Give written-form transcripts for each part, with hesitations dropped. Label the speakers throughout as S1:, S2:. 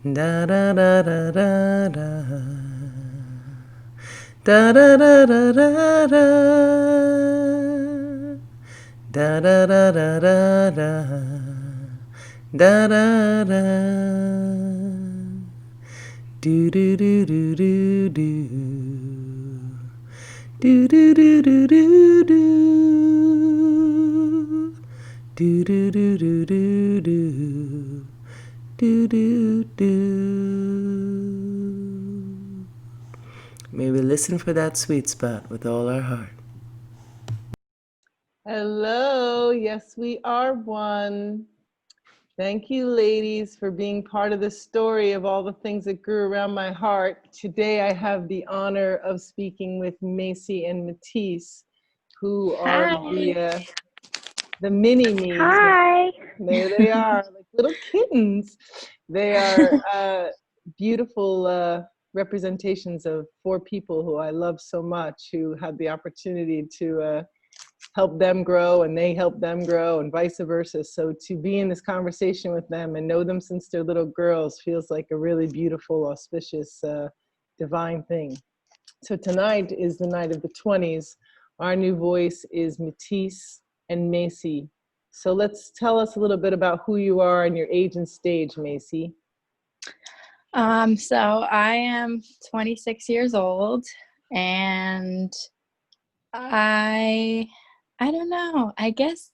S1: Da da da da da da. Da da da da da da. Da da da da da da. Da da da. Do do do do do do. Do do do do do do. Do do do do do do. Do do do. May we listen for that sweet spot with all our heart.
S2: Hello. Yes, we are one. Thank you, ladies, for being part of the story of all the things that grew around my heart. Today, I have the honor of speaking with Macie and Matisse, who are the mini-me's.
S3: Hi.
S2: There they are, like little kittens. They are beautiful representations of four people who I love so much, who had the opportunity to help them grow and they help them grow and vice versa. So to be in this conversation with them and know them since they're little girls feels like a really beautiful, auspicious, divine thing. So tonight is the night of the 20s. Our new voice is Matisse and Macie. So tell us a little bit about who you are and your age and stage, Macie.
S3: So I am 26 years old, and I don't know. I guess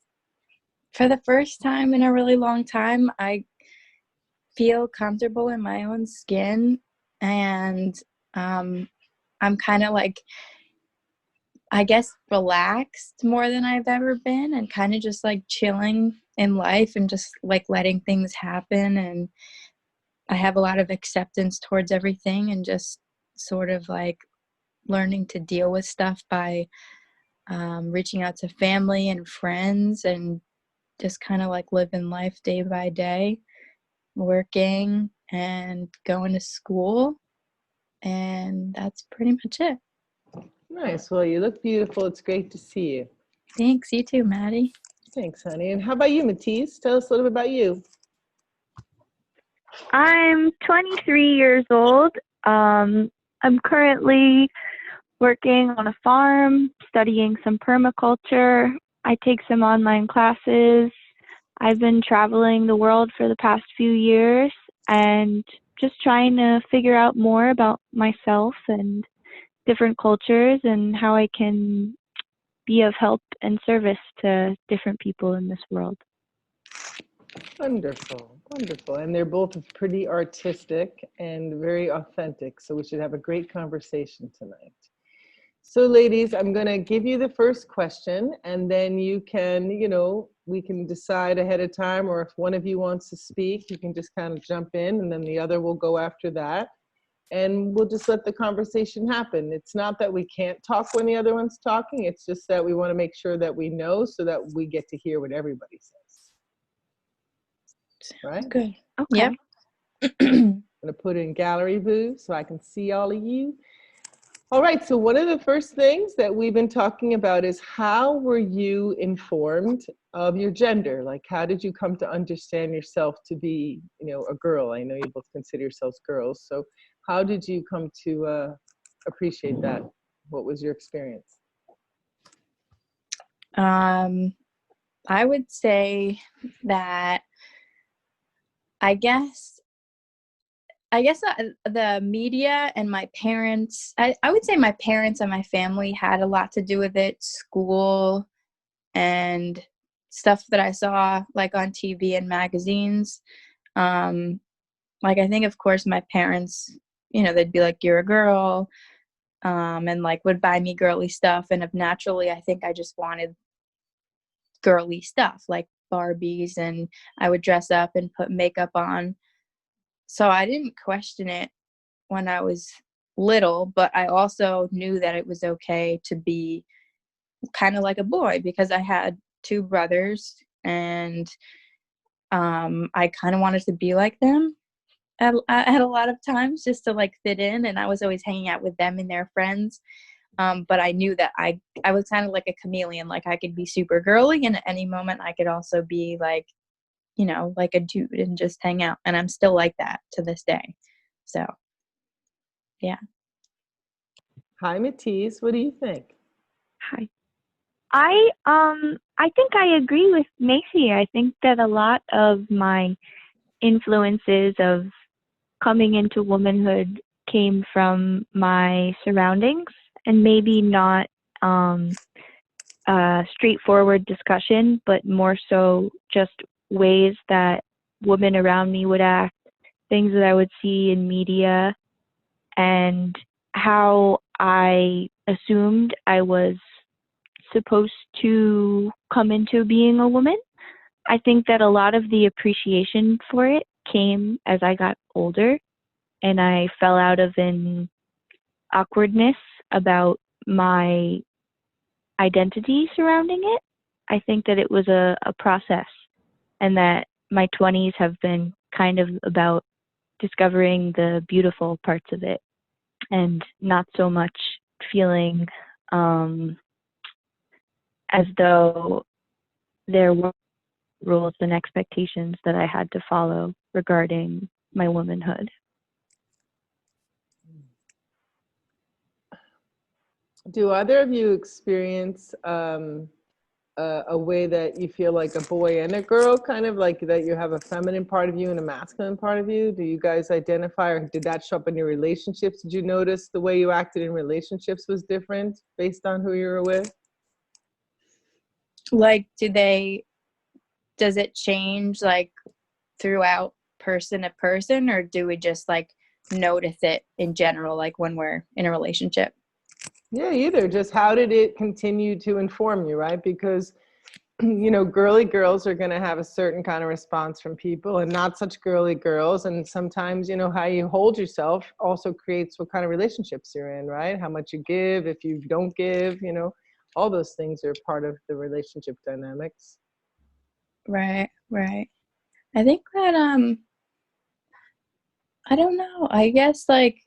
S3: for the first time in a really long time, I feel comfortable in my own skin, and I'm kind of like, I guess, relaxed more than I've ever been, and kind of just like chilling in life and just like letting things happen. And I have a lot of acceptance towards everything, and just sort of like learning to deal with stuff by reaching out to family and friends, and just kind of like living life day by day, working and going to school. And that's pretty much it.
S2: Nice. Well, you look beautiful. It's great to see you.
S3: Thanks. You too, Maddie.
S2: Thanks, honey. And how about you, Matisse? Tell us a little bit about you.
S4: I'm 23 years old. I'm currently working on a farm, studying some permaculture. I take some online classes. I've been traveling the world for the past few years and just trying to figure out more about myself and different cultures and how I can be of help and service to different people in this world.
S2: Wonderful, wonderful. And they're both pretty artistic and very authentic. So we should have a great conversation tonight. So ladies, I'm going to give you the first question, and then you can, we can decide ahead of time, or if one of you wants to speak, you can just kind of jump in, and then the other will go after that. And we'll just let the conversation happen. It's not that we can't talk when the other one's talking. It's just that we want to make sure that we know so that we get to hear what everybody says. Right?
S3: Good.
S4: Okay.
S3: Yep.
S2: I'm going to put in gallery view so I can see all of you. All right, so one of the first things that we've been talking about is, how were you informed of your gender? Like, how did you come to understand yourself to be, a girl? I know you both consider yourselves girls. So how did you come to appreciate that? What was your experience?
S3: I would say that I guess the media and my parents, I would say my parents and my family had a lot to do with it. School and stuff that I saw like on TV and magazines. Like, I think, of course, my parents, they'd be like, "You're a girl," and like would buy me girly stuff. And naturally, I think I just wanted girly stuff like Barbies, and I would dress up and put makeup on. So I didn't question it when I was little, but I also knew that it was okay to be kind of like a boy, because I had two brothers, and I kind of wanted to be like them at a lot of times, just to like fit in. And I was always hanging out with them and their friends. But I knew that I was kind of like a chameleon. Like, I could be super girly, and at any moment I could also be like, you know, like a dude and just hang out. And I'm still like that to this day. So, yeah.
S2: Hi, Matisse. What do you think?
S4: Hi. I think I agree with Macie. I think that a lot of my influences of coming into womanhood came from my surroundings, and maybe not straightforward discussion, but more so just ways that women around me would act, things that I would see in media, and how I assumed I was supposed to come into being a woman. I think that a lot of the appreciation for it came as I got older and I fell out of an awkwardness about my identity surrounding it. I think that it was a process, and that my 20s have been kind of about discovering the beautiful parts of it and not so much feeling as though there were rules and expectations that I had to follow regarding my womanhood.
S2: Do either of you experience a way that you feel like a boy and a girl, kind of like that you have a feminine part of you and a masculine part of you? Do you guys identify, or did that show up in your relationships? Did you notice the way you acted in relationships was different based on who you were with?
S3: Like, does it change like throughout person to person, or do we just like notice it in general, like when we're in a relationship?
S2: Yeah, either. Just how did it continue to inform you, right? Because, you know, girly girls are going to have a certain kind of response from people and not such girly girls. And sometimes, you know, how you hold yourself also creates what kind of relationships you're in, right? How much you give, if you don't give, you know, all those things are part of the relationship dynamics.
S3: Right. I think that I don't know. I guess like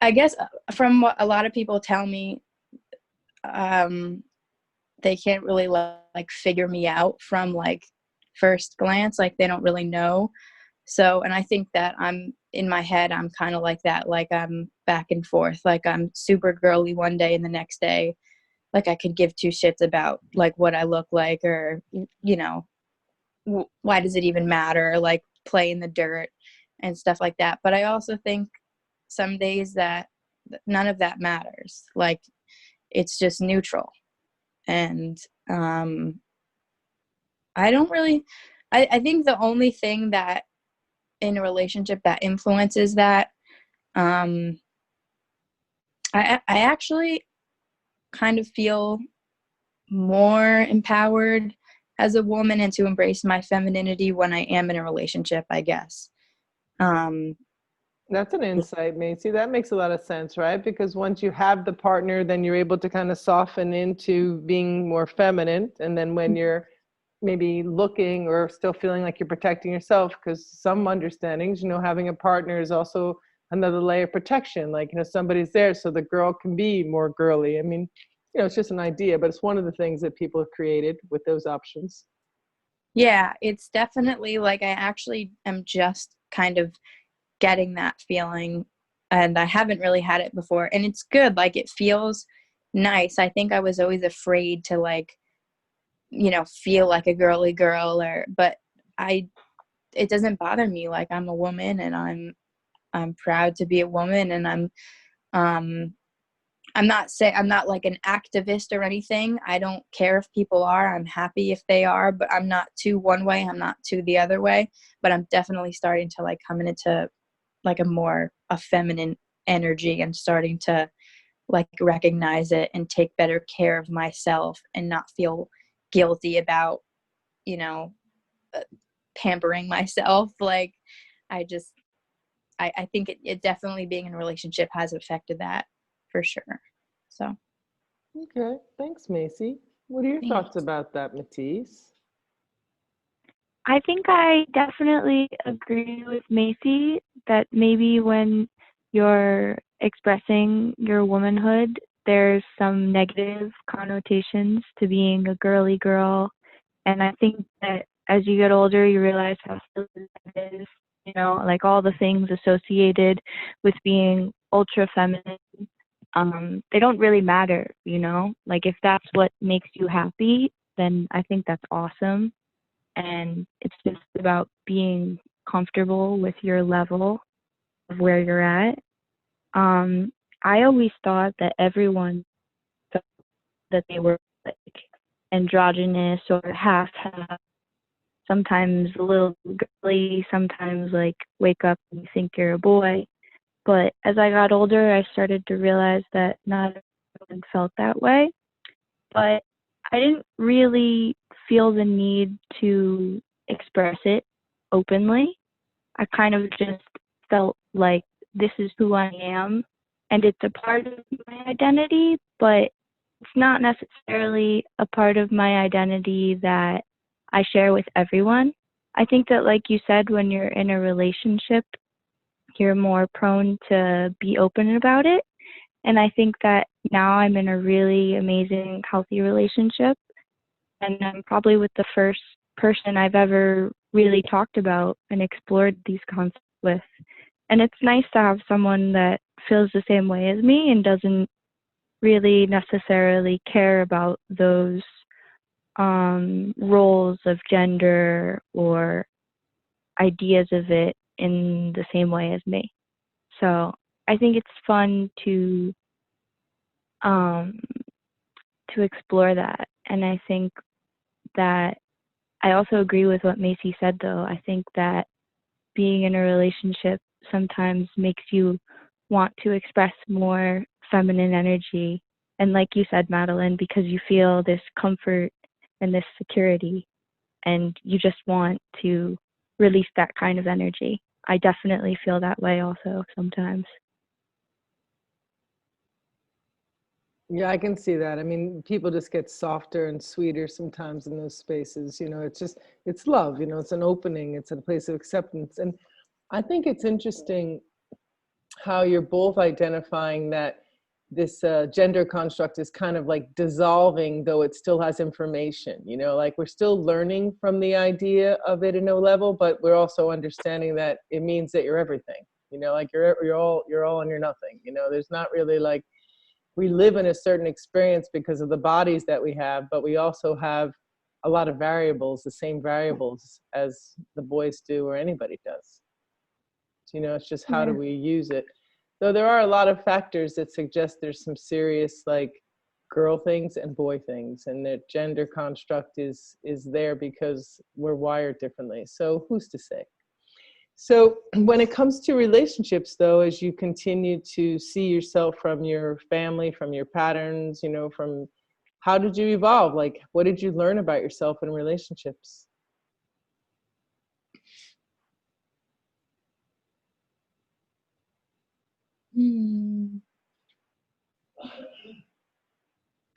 S3: I guess from what a lot of people tell me, they can't really like figure me out from like first glance. Like they don't really know. So, and I think that I'm in my head, I'm kind of like that. Like I'm back and forth. Like I'm super girly one day and the next day, like I could give two shits about like what I look like, or, you know, why does it even matter? Like play in the dirt and stuff like that. But I also think some days that none of that matters. Like it's just neutral. And I don't really, I think the only thing that in a relationship that influences that, I actually kind of feel more empowered as a woman and to embrace my femininity when I am in a relationship, I guess.
S2: That's an insight, Macie. That makes a lot of sense, right? Because once you have the partner, then you're able to kind of soften into being more feminine. And then when you're maybe looking or still feeling like you're protecting yourself, because some understandings, you know, having a partner is also another layer of protection. Like, you know, somebody's there so the girl can be more girly. I mean, you know, it's just an idea, but it's one of the things that people have created with those options.
S3: Yeah, it's definitely like I actually am just kind of getting that feeling, and I haven't really had it before, and it's good. Like it feels nice. I think I was always afraid to like, you know, feel like a girly girl, or but it doesn't bother me. Like I'm a woman and I'm proud to be a woman, and um I'm not like an activist or anything. I don't care if people are. I'm happy if they are, but I'm not too one way, I'm not too the other way. But I'm definitely starting to like come into like a feminine energy, and starting to like recognize it and take better care of myself and not feel guilty about, you know, uh, pampering myself. Like I just I think it definitely being in a relationship has affected that for sure. So
S2: Okay, thanks, Macie. What are your thoughts
S3: thanks.
S2: about that, Matisse?
S4: I think I definitely agree with Macie that maybe when you're expressing your womanhood, there's some negative connotations to being a girly girl. And I think that as you get older, you realize how silly that is, you know, like all the things associated with being ultra feminine, they don't really matter, you know, like if that's what makes you happy, then I think that's awesome. And it's just about being comfortable with your level of where you're at. I always thought that everyone felt that they were like androgynous or half, sometimes a little girly, sometimes like wake up and you think you're a boy. But as I got older, I started to realize that not everyone felt that way. But I didn't really feel the need to express it openly. I kind of just felt like this is who I am and it's a part of my identity, but it's not necessarily a part of my identity that I share with everyone. I think that, like you said, when you're in a relationship, you're more prone to be open about it. And I think that now I'm in a really amazing, healthy relationship. And I'm probably with the first person I've ever really talked about and explored these concepts with. And it's nice to have someone that feels the same way as me and doesn't really necessarily care about those roles of gender or ideas of it in the same way as me. So I think it's fun to explore that. And I think that I also agree with what Macie said, though. I think that being in a relationship sometimes makes you want to express more feminine energy. And like you said, Madeline, because you feel this comfort and this security, and you just want to release that kind of energy. I definitely feel that way also sometimes.
S2: Yeah, I can see that. I mean, people just get softer and sweeter sometimes in those spaces. You know, it's just, it's love, you know, it's an opening, it's a place of acceptance. And I think it's interesting how you're both identifying that this gender construct is kind of like dissolving, though it still has information, you know, like we're still learning from the idea of it in a level, but we're also understanding that it means that you're everything, you know, like you're all and you're nothing, you know, there's not really like, we live in a certain experience because of the bodies that we have, but we also have a lot of variables, the same variables as the boys do or anybody does. You know, it's just how do we use it? Though there are a lot of factors that suggest there's some serious like girl things and boy things, and that gender construct is there because we're wired differently. So who's to say? So when it comes to relationships, though, as you continue to see yourself from your family, from your patterns, you know, from how did you evolve? Like, what did you learn about yourself in relationships?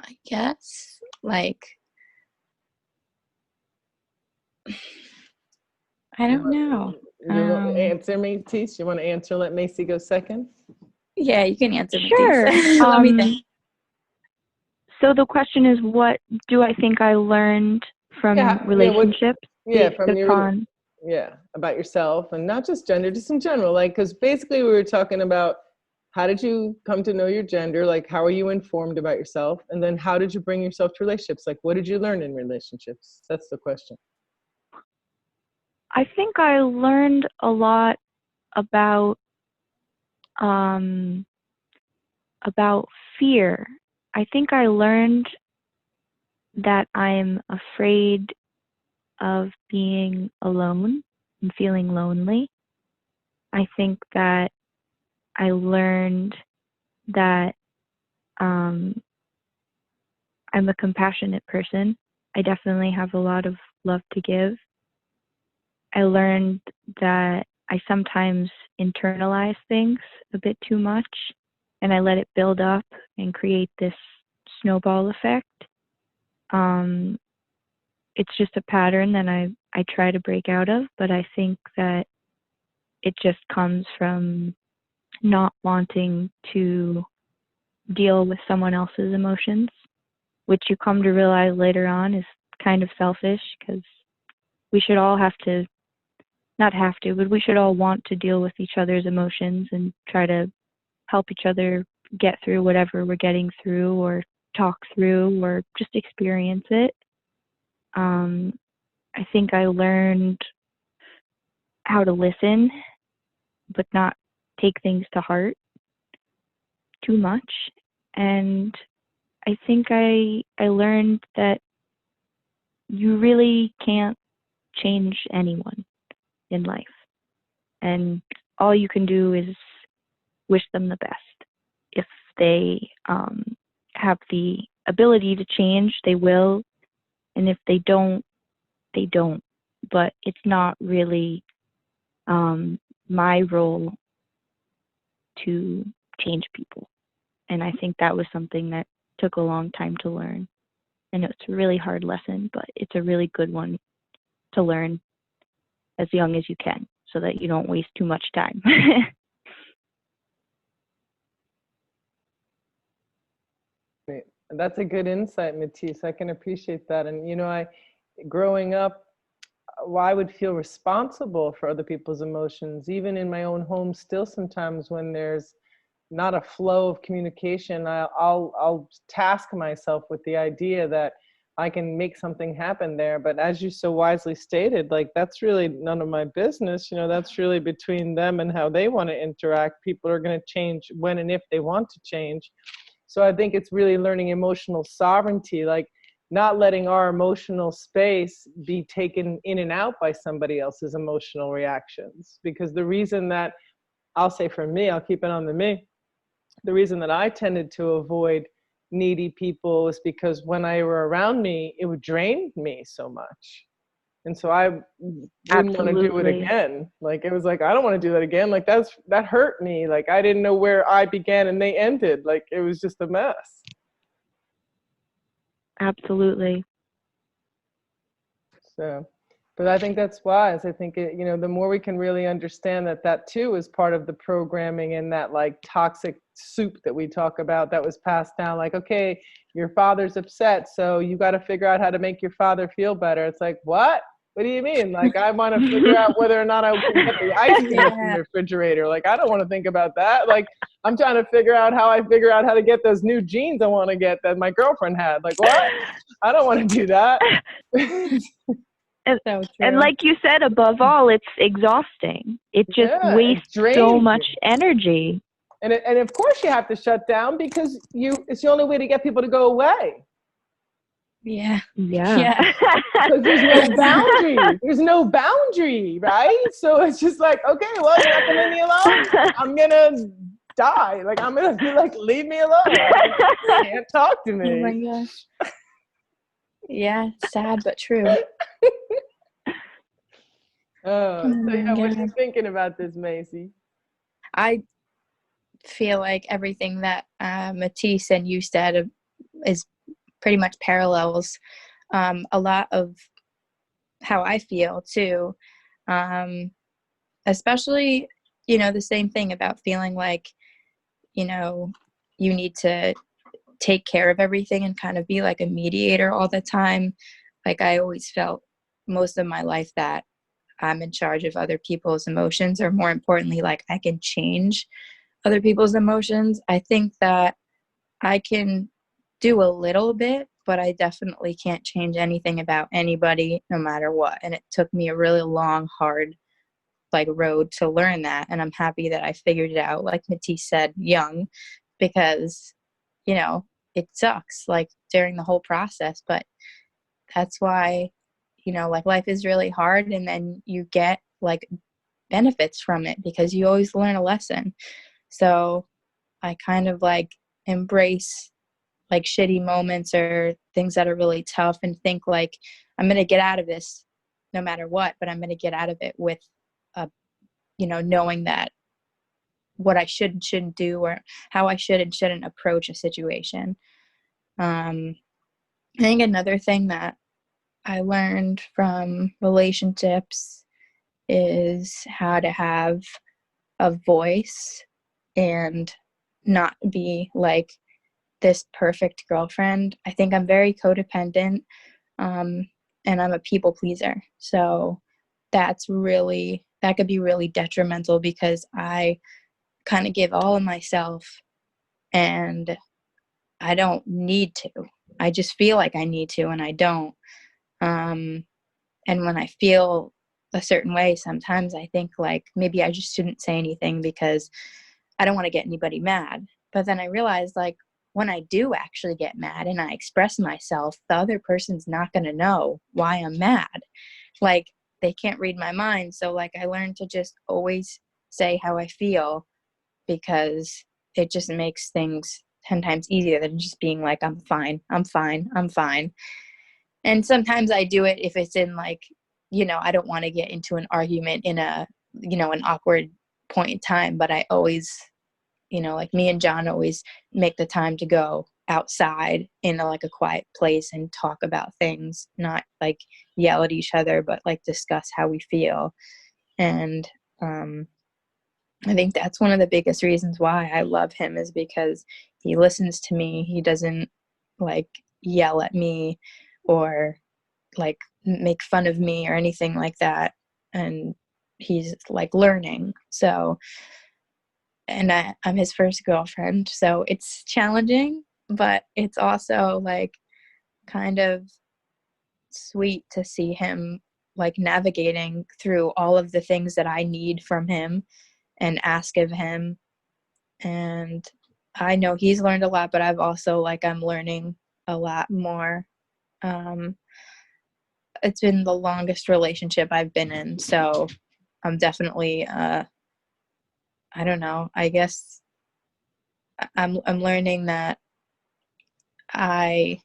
S3: I guess, like, I don't know.
S2: You want to answer, Matisse? You want to answer? Let Macie go second.
S3: Yeah, you can answer,
S4: Sure.
S3: Matisse. Let me think.
S4: So the question is, what do I think I learned from relationships?
S2: From your about yourself, and not just gender, just in general. Like, because basically we were talking about how did you come to know your gender? Like, how are you informed about yourself? And then how did you bring yourself to relationships? Like, what did you learn in relationships? That's the question.
S4: I think I learned a lot about fear. I think I learned that I'm afraid of being alone and feeling lonely. I think that I learned that I'm a compassionate person. I definitely have a lot of love to give. I learned that I sometimes internalize things a bit too much, and I let it build up and create this snowball effect. It's just a pattern that I try to break out of, but I think that it just comes from not wanting to deal with someone else's emotions, which you come to realize later on is kind of selfish because we should all have to, not have to, but we should all want to deal with each other's emotions and try to help each other get through whatever we're getting through, or talk through, or just experience it. I think I learned how to listen, but not take things to heart too much. And I think I learned that you really can't change anyone in life. And all you can do is wish them the best. If they have the ability to change, they will. And if they don't, they don't. But it's not really my role to change people. And I think that was something that took a long time to learn. And it's a really hard lesson, but it's a really good one to learn as young as you can, so that you don't waste too much time.
S2: Great. That's a good insight, Matisse. I can appreciate that. And, growing up, I would feel responsible for other people's emotions, even in my own home. Still, sometimes when there's not a flow of communication, I'll task myself with the idea that I can make something happen there. But as you so wisely stated, like, that's really none of my business. That's really between them and how they want to interact. People are going to change when and if they want to change. So I think it's really learning emotional sovereignty, like not letting our emotional space be taken in and out by somebody else's emotional reactions. Because the reason that, I'll say for me, I'll keep it on the me, the reason that I tended to avoid needy people is because when they were around me, it would drain me so much. And so I wouldn't want to do it again. Like, it was like, I don't want to do that again. Like, that hurt me. Like, I didn't know where I began and they ended. Like, it was just a mess.
S4: Absolutely.
S2: So, but I think that's wise. I think, the more we can really understand that too is part of the programming, and that like toxic soup that we talk about that was passed down. Like, okay, your father's upset, so you got to figure out how to make your father feel better. It's like, what? What do you mean? Like, I want to figure out whether or not I can get the ice cream from the refrigerator. Like, I don't want to think about that. Like, I'm trying to figure out how to get those new jeans I want to get that my girlfriend had. Like, what? I don't want to do that.
S4: And like you said, above all, it's exhausting. It just wastes so much energy.
S2: And of course you have to shut down, because it's the only way to get people to go away.
S3: Yeah.
S2: Because there's no boundary. There's no boundary, right? So it's just like, okay, well, you're not gonna leave me alone. I'm gonna die. Like, I'm gonna be like, leave me alone. You can't talk to me.
S3: Oh my gosh. Yeah, sad but true.
S2: So yeah, what are you thinking about this, Macie?
S3: I feel like everything that Matisse and you said is pretty much parallels a lot of how I feel too. Especially, the same thing about feeling like, you need to take care of everything and kind of be like a mediator all the time. Like, I always felt most of my life that I'm in charge of other people's emotions, or more importantly, like, I can change other people's emotions. I think that I can do a little bit, but I definitely can't change anything about anybody, no matter what. And it took me a really long, hard, road to learn that. And I'm happy that I figured it out, like Matisse said, young, because, it sucks, during the whole process. But that's why, life is really hard, and then you get, benefits from it, because you always learn a lesson. So I kind of, embrace, shitty moments or things that are really tough, and think, I'm going to get out of this no matter what, but I'm going to get out of it with, knowing that what I should and shouldn't do, or how I should and shouldn't approach a situation. I think another thing that I learned from relationships is how to have a voice and not be this perfect girlfriend. I think I'm very codependent. and I'm a people pleaser. So that could be really detrimental because I kind of give all of myself and I don't need to. I just feel like I need to and I don't. And when I feel a certain way, sometimes I think like maybe I just shouldn't say anything because I don't want to get anybody mad. But then I realized like when I do actually get mad and I express myself, the other person's not going to know why I'm mad. Like they can't read my mind. So like I learned to just always say how I feel because it just makes things 10 times easier than just being like, I'm fine, I'm fine, I'm fine. And sometimes I do it if it's in like, you know, I don't want to get into an argument in a, you know, an awkward point in time, but I always, you know, like me and John always make the time to go outside in like a quiet place and talk about things, not like yell at each other, but like discuss how we feel. And I think that's one of the biggest reasons why I love him is because he listens to me. He doesn't like yell at me or like make fun of me or anything like that. And he's like learning. So, and I'm his first girlfriend. So it's challenging, but it's also like kind of sweet to see him like navigating through all of the things that I need from him and ask of him. And I know he's learned a lot, but I've also like I'm learning a lot more. It's been the longest relationship I've been in, so I'm definitely I don't know, I guess I'm learning that I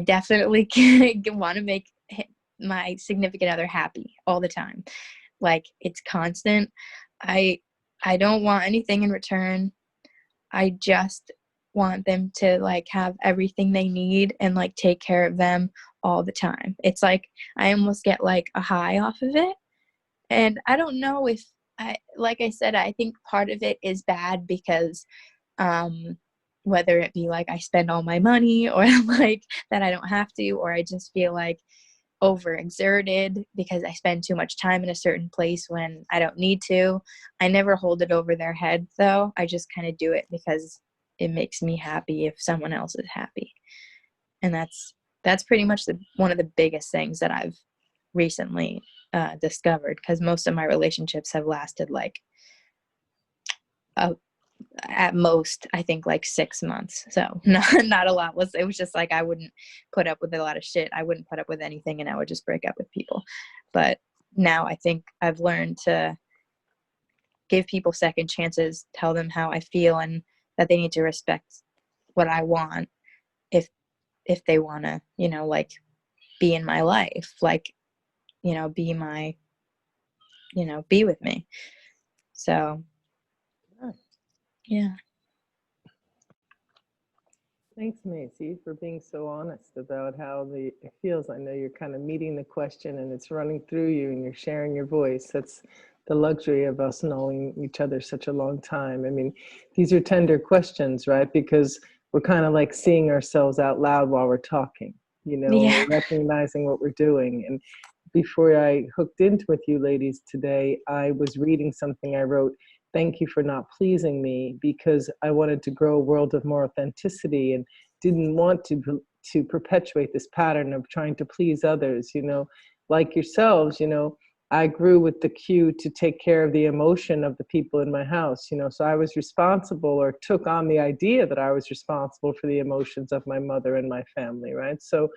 S3: definitely want to make my significant other happy all the time. Like it's constant. I don't want anything in return. I just want them to like have everything they need and like take care of them all the time. It's like I almost get like a high off of it. And I don't know if like I said, I think part of it is bad because whether it be like I spend all my money or like that I don't have to, or I just feel like overexerted because I spend too much time in a certain place when I don't need to. I never hold it over their head though. I just kind of do it because it makes me happy if someone else is happy. And that's pretty much one of the biggest things that I've recently discovered, because most of my relationships have lasted like at most I think like 6 months, so not a lot. It was just like I wouldn't put up with a lot of shit. I wouldn't put up with anything and I would just break up with people. But now I think I've learned to give people second chances, tell them how I feel, and that they need to respect what I want if they want to, you know, like be in my life, like, you know, be my, you know, be with me. So yeah.
S2: Thanks, Macie, for being so honest about how it feels. I know you're kind of meeting the question and it's running through you and you're sharing your voice. That's the luxury of us knowing each other such a long time. I mean, these are tender questions, right? Because we're kind of like seeing ourselves out loud while we're talking, you know,
S3: Yeah.
S2: we're recognizing what we're doing. And before I hooked into with you ladies today, I was reading something I wrote. Thank you for not pleasing me, because I wanted to grow a world of more authenticity and didn't want to perpetuate this pattern of trying to please others. You know, like yourselves, you know, I grew with the cue to take care of the emotion of the people in my house, you know, so I was responsible, or took on the idea that I was responsible for the emotions of my mother and my family, right? So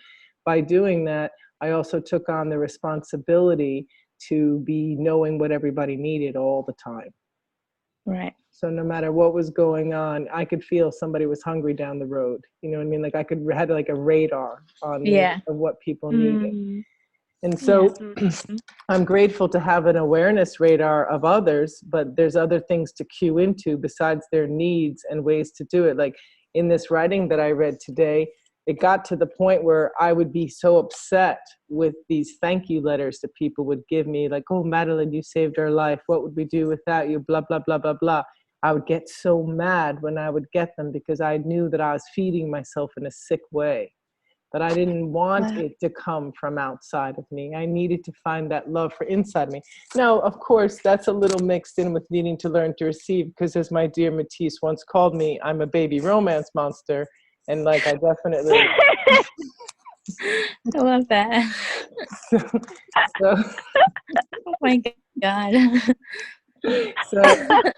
S2: by doing that, I also took on the responsibility to be knowing what everybody needed all the time.
S3: Right.
S2: So no matter what was going on, I could feel somebody was hungry down the road. You know what I mean? Like I had like a radar on me
S3: Yeah.
S2: of what people needed.
S4: Mm.
S2: And so
S4: Mhm.
S2: I'm grateful to have an awareness radar of others, but there's other things to cue into besides their needs and ways to do it. Like in this writing that I read today, it got to the point where I would be so upset with these thank you letters that people would give me, like, oh, Madeline, you saved our life. What would we do without you? Blah, blah, blah, blah, blah. I would get so mad when I would get them because I knew that I was feeding myself in a sick way, but I didn't want
S3: Wow.
S2: it to come from outside of me. I needed to find that love for inside me. Now, of course, that's a little mixed in with needing to learn to receive, because as my dear Matisse once called me, I'm a baby romance monster. And like, I definitely,
S3: I love that.
S2: so, so
S3: Oh my God.
S2: So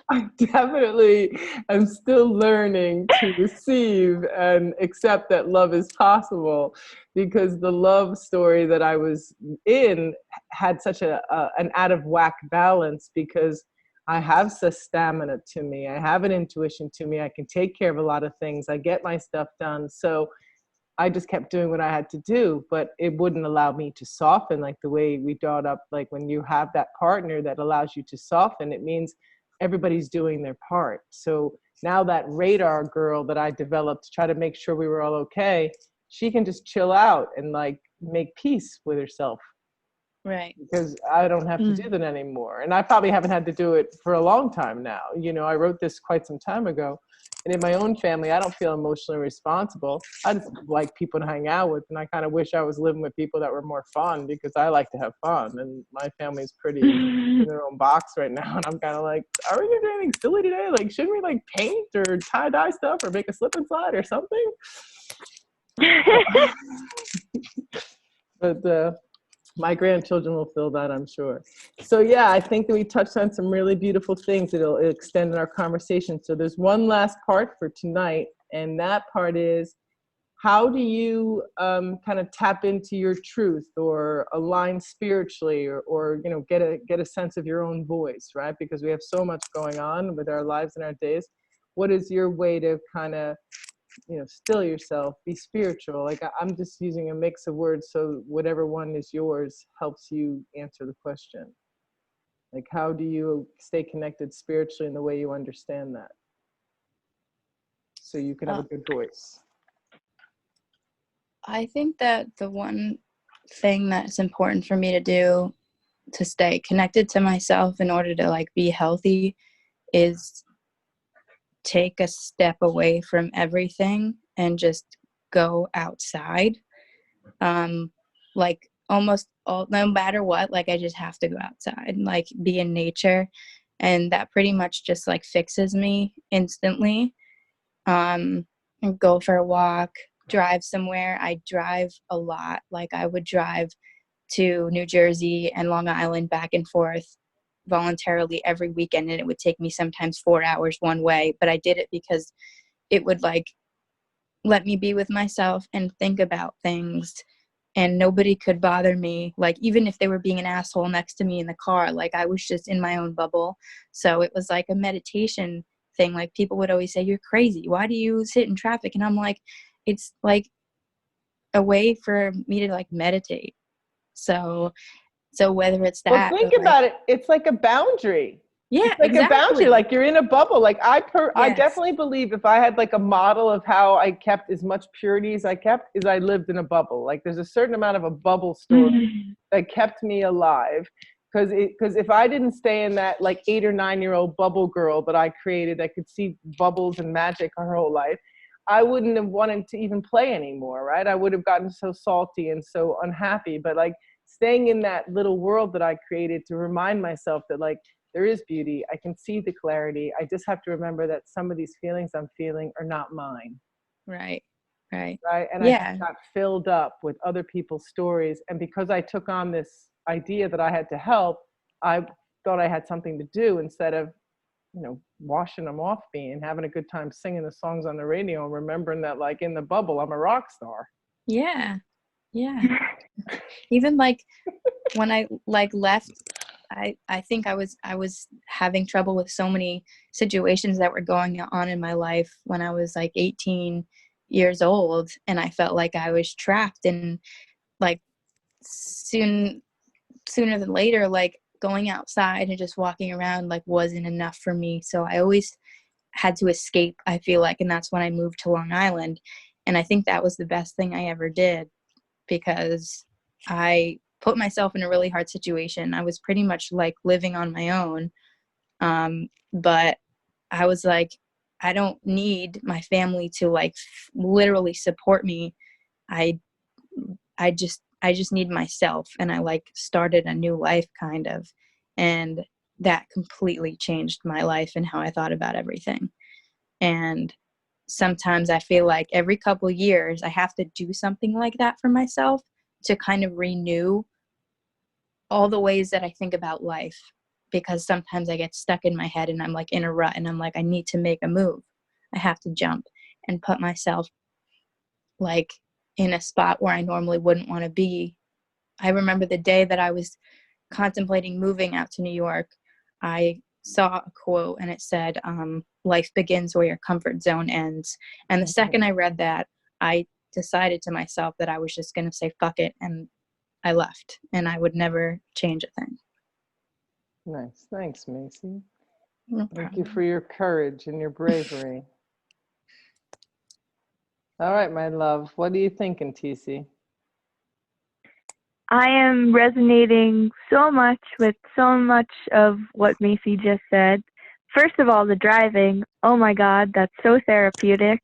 S2: I definitely am still learning to receive and accept that love is possible, because the love story that I was in had such an out of whack balance, because I have some stamina to me. I have an intuition to me. I can take care of a lot of things. I get my stuff done. So I just kept doing what I had to do, but it wouldn't allow me to soften like the way we brought up. Like when you have that partner that allows you to soften, it means everybody's doing their part. So now that radar girl that I developed to try to make sure we were all okay, she can just chill out and like make peace with herself,
S3: Right.
S2: because I don't have to do that anymore. And I probably haven't had to do it for a long time now. You know, I wrote this quite some time ago. And in my own family, I don't feel emotionally responsible. I just like people to hang out with. And I kind of wish I was living with people that were more fun, because I like to have fun. And my family's pretty in their own box right now. And I'm kind of like, are we going to do anything silly today? Like, shouldn't we like paint or tie dye stuff or make a slip and slide or something? But my grandchildren will feel that, I'm sure. So yeah, I think that we touched on some really beautiful things that'll extend our conversation. So there's one last part for tonight, and that part is, how do you kind of tap into your truth or align spiritually, or you know, get a sense of your own voice, right? Because we have so much going on with our lives and our days. What is your way to kind of, you know, still yourself, be spiritual? Like I'm just using a mix of words, so whatever one is yours helps you answer the question. Like, how do you stay connected spiritually in the way you understand that, so you can have a good voice?
S3: I think that the one thing that's important for me to do to stay connected to myself in order to like be healthy is take a step away from everything and just go outside. Like almost all, no matter what, like I just have to go outside and like be in nature, and that pretty much just like fixes me instantly. And go for a walk, drive somewhere. I drive a lot. Like I would drive to New Jersey and Long Island back and forth voluntarily every weekend, and it would take me sometimes 4 hours one way, but I did it because it would like let me be with myself and think about things, and nobody could bother me. Like even if they were being an asshole next to me in the car, like I was just in my own bubble. So it was like a meditation thing. Like people would always say, you're crazy, why do you sit in traffic? And I'm like, it's like a way for me to like meditate. So whether it's
S2: Well,
S3: that
S2: think
S3: or like,
S2: about it. It's like a boundary.
S3: yeah,
S2: It's like a boundary,
S3: exactly.
S2: like you're in a bubble. Like I
S3: Yes.
S2: definitely believe if I had like a model of how I kept as much purity as I kept, is I lived in a bubble. Like there's a certain amount of a bubble story that kept me alive. Because if I didn't stay in that like 8 or 9-year-old bubble girl that I created that could see bubbles and magic her whole life, I wouldn't have wanted to even play anymore, right? I would have gotten so salty and so unhappy. But like staying in that little world that I created to remind myself that like there is beauty, I can see the clarity. I just have to remember that some of these feelings I'm feeling are not mine.
S3: Right.
S2: Right. And I
S3: Yeah.
S2: just got filled up with other people's stories. And because I took on this idea that I had to help, I thought I had something to do instead of, you know, washing them off me and having a good time singing the songs on the radio and remembering that like in the bubble, I'm a rock star.
S3: Yeah. Even like when I like left, I think I was having trouble with so many situations that were going on in my life when I was like 18 years old, and I felt like I was trapped, and like sooner than later, like going outside and just walking around like wasn't enough for me. So I always had to escape, I feel like, and that's when I moved to Long Island. And I think that was the best thing I ever did, because I put myself in a really hard situation. I was pretty much like living on my own. But I was like, I don't need my family to like literally support me. I I just need myself, and I like started a new life kind of, and that completely changed my life and how I thought about everything. And sometimes I feel like every couple years I have to do something like that for myself to kind of renew all the ways that I think about life, because sometimes I get stuck in my head and I'm like in a rut and I'm like, I need to make a move. I have to jump and put myself like in a spot where I normally wouldn't want to be. I remember the day that I was contemplating moving out to New York, I saw a quote and it said, life begins where your comfort zone ends. And the second I read that, I decided to myself that I was just going to say, fuck it. And I left, and I would never change a thing.
S2: Nice. Thanks, Macie.
S3: No
S2: Thank you
S3: problem.
S2: for your courage and your bravery. All right, my love. What are you thinking, TC?
S4: I am resonating so much with so much of what Macie just said. First of all, the driving. Oh my God, that's so therapeutic.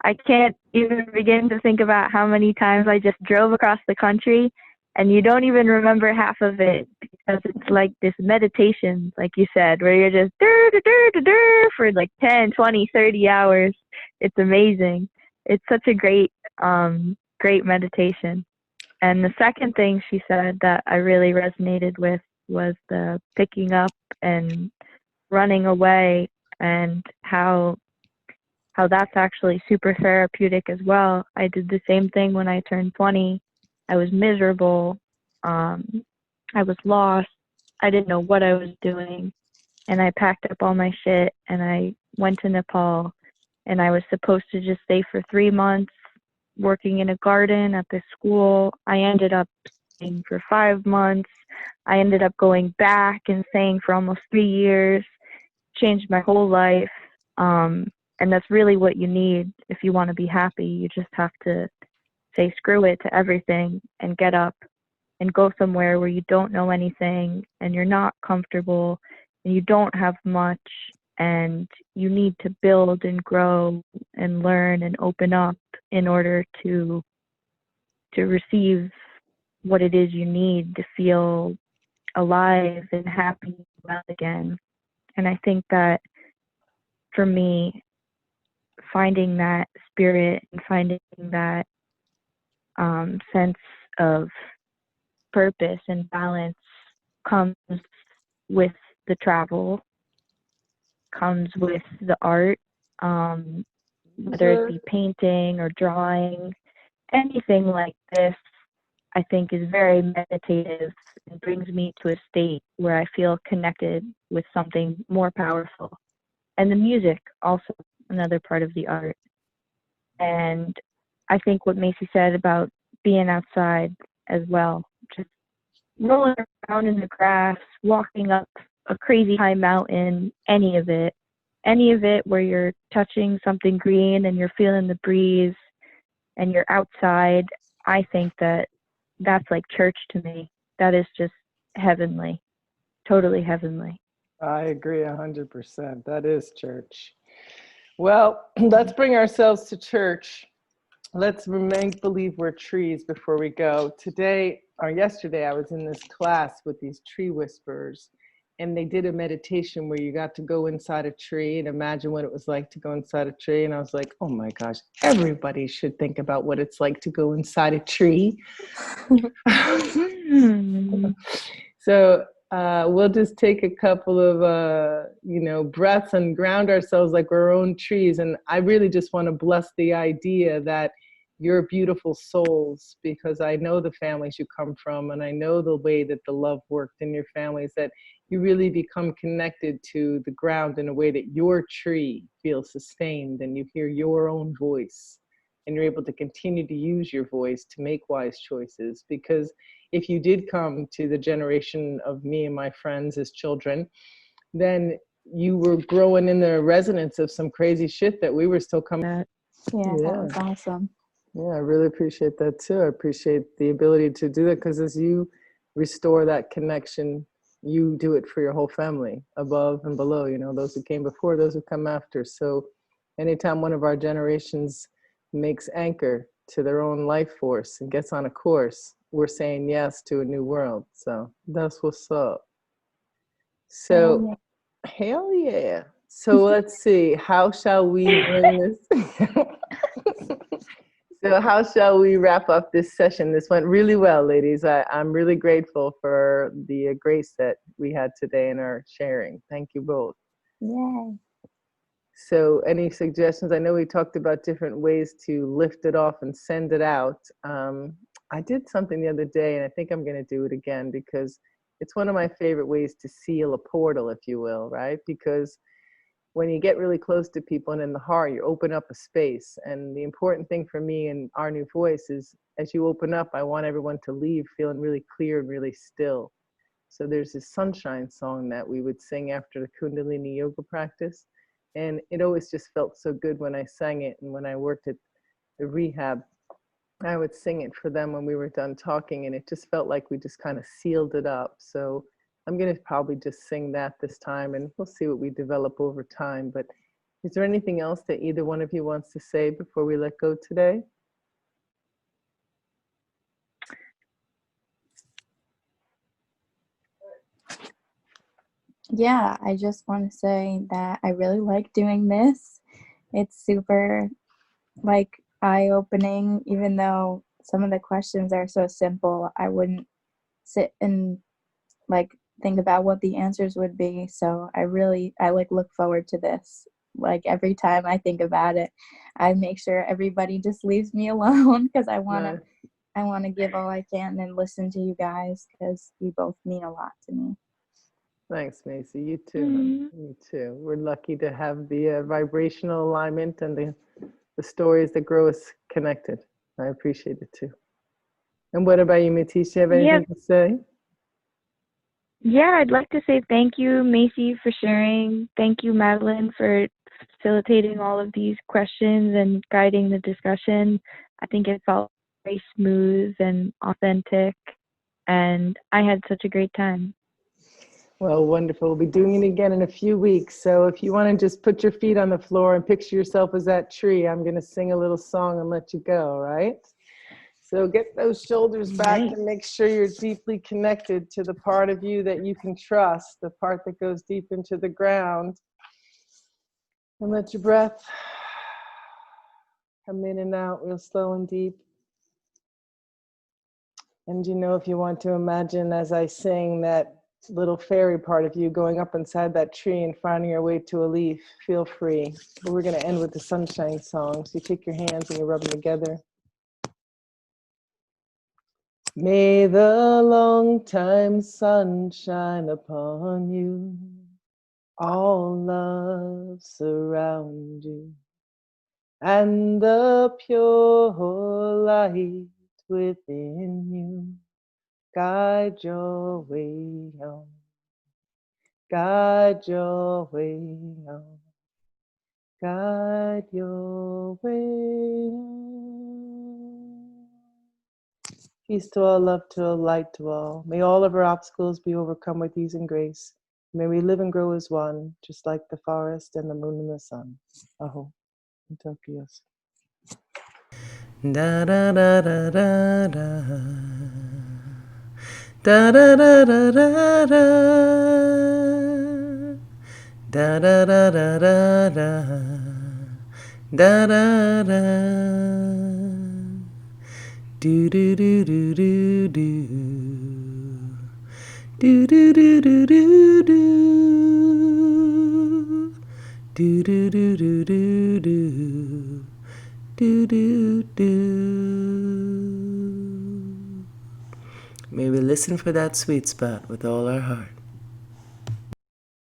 S4: I can't even begin to think about how many times I just drove across the country and you don't even remember half of it because it's like this meditation, like you said, where you're just for like 10, 20, 30 hours. It's amazing. It's such a great meditation. And the second thing she said that I really resonated with was the picking up and running away, and how that's actually super therapeutic as well. I did the same thing when I turned 20. I was miserable. I was lost. I didn't know what I was doing. And I packed up all my shit and I went to Nepal, and I was supposed to just stay for 3 months working in a garden at this school. I ended up staying for 5 months. I ended up going back and staying for almost 3 years. Changed my whole life. And that's really what you need if you want to be happy. You just have to say screw it to everything and get up and go somewhere where you don't know anything and you're not comfortable and you don't have much, and you need to build and grow and learn and open up in order to receive what it is you need to feel alive and happy and well again. And I think that for me, finding that spirit and finding that sense of purpose and balance comes with the travel, comes with the art, whether it be painting or drawing. Anything like this, I think, is very meditative and brings me to a state where I feel connected with something more powerful. And the music, also another part of the art. And I think what Macie said about being outside as well, just rolling around in the grass, walking up a crazy high mountain, any of it where you're touching something green and you're feeling the breeze and you're outside, I think that that's like church to me. That is just heavenly, totally heavenly.
S2: I agree 100%. That is church. Well, let's bring ourselves to church. Let's make believe we're trees before we go. Today or yesterday, I was in this class with these tree whisperers, and they did a meditation where you got to go inside a tree and imagine what it was like to go inside a tree. And I was like, oh my gosh, everybody should think about what it's like to go inside a tree. So we'll just take a couple of, breaths and ground ourselves like we're our own trees. And I really just want to bless the idea that you're beautiful souls, because I know the families you come from, and I know the way that the love worked in your families, that you really become connected to the ground in a way that your tree feels sustained and you hear your own voice and you're able to continue to use your voice to make wise choices. Because if you did come to the generation of me and my friends as children, then you were growing in the resonance of some crazy shit that we were still coming at.
S3: Yeah, that was awesome.
S2: Yeah, I really appreciate that too. I appreciate the ability to do that, because as you restore that connection, you do it for your whole family, above and below, those who came before, those who come after. So anytime one of our generations makes anchor, to their own life force and gets on a course, we're saying yes to a new world. So that's what's up. So, hell yeah. So let's see, how shall we bring this? So how shall we wrap up this session? This went really well, ladies. I'm really grateful for the grace that we had today in our sharing. Thank you both.
S3: Yay.
S2: So any suggestions? I know we talked about different ways to lift it off and send it out. I did something the other day, and I think I'm going to do it again because it's one of my favorite ways to seal a portal, if you will, right? Because when you get really close to people and in the heart, you open up a space. And the important thing for me in Our New Voice is as you open up, I want everyone to leave feeling really clear and really still. So there's this sunshine song that we would sing after the Kundalini yoga practice. And it always just felt so good when I sang it. And when I worked at the rehab, I would sing it for them when we were done talking. And it just felt like we just kind of sealed it up. So I'm going to probably just sing that this time, and we'll see what we develop over time. But is there anything else that either one of you wants to say before we let go today?
S3: Yeah, I just want to say that I really like doing this. It's super like eye-opening, even though some of the questions are so simple. I wouldn't sit and like think about what the answers would be. So I like look forward to this. Like every time I think about it, I make sure everybody just leaves me alone because I want to give all I can and listen to you guys because you both mean a lot to me.
S2: Thanks, Macie. You too, honey. You too. We're lucky to have the vibrational alignment and the stories that grow us connected. I appreciate it too. And what about you, Matisse? Do you have anything to say?
S4: Yeah, I'd like to say thank you, Macie, for sharing. Thank you, Madeline, for facilitating all of these questions and guiding the discussion. I think it felt very smooth and authentic, and I had such a great time.
S2: Well, wonderful. We'll be doing it again in a few weeks. So if you want to just put your feet on the floor and picture yourself as that tree, I'm going to sing a little song and let you go, right? So get those shoulders back and make sure you're deeply connected to the part of you that you can trust, the part that goes deep into the ground. And let your breath come in and out real slow and deep. And you know, if you want to imagine as I sing that little fairy part of you going up inside that tree and finding your way to a leaf, feel free. But we're going to end with the sunshine song. So you take your hands and you rub them together. May the long time sun shine upon you, all love surround you, and the pure light within you guide your way on, guide your way on, guide your way on. Peace to all, love to all, light to all. May all of our obstacles be overcome with ease and grace. May we live and grow as one, just like the forest and the moon and the sun. Aho. In Tokyo.
S1: Da da da da da da. Da da da da da da. Da da da da da da. Da da da. Do do do do do do. Do do do do do do. Do do do do do do. Do do do. May we listen for that sweet spot with all our heart.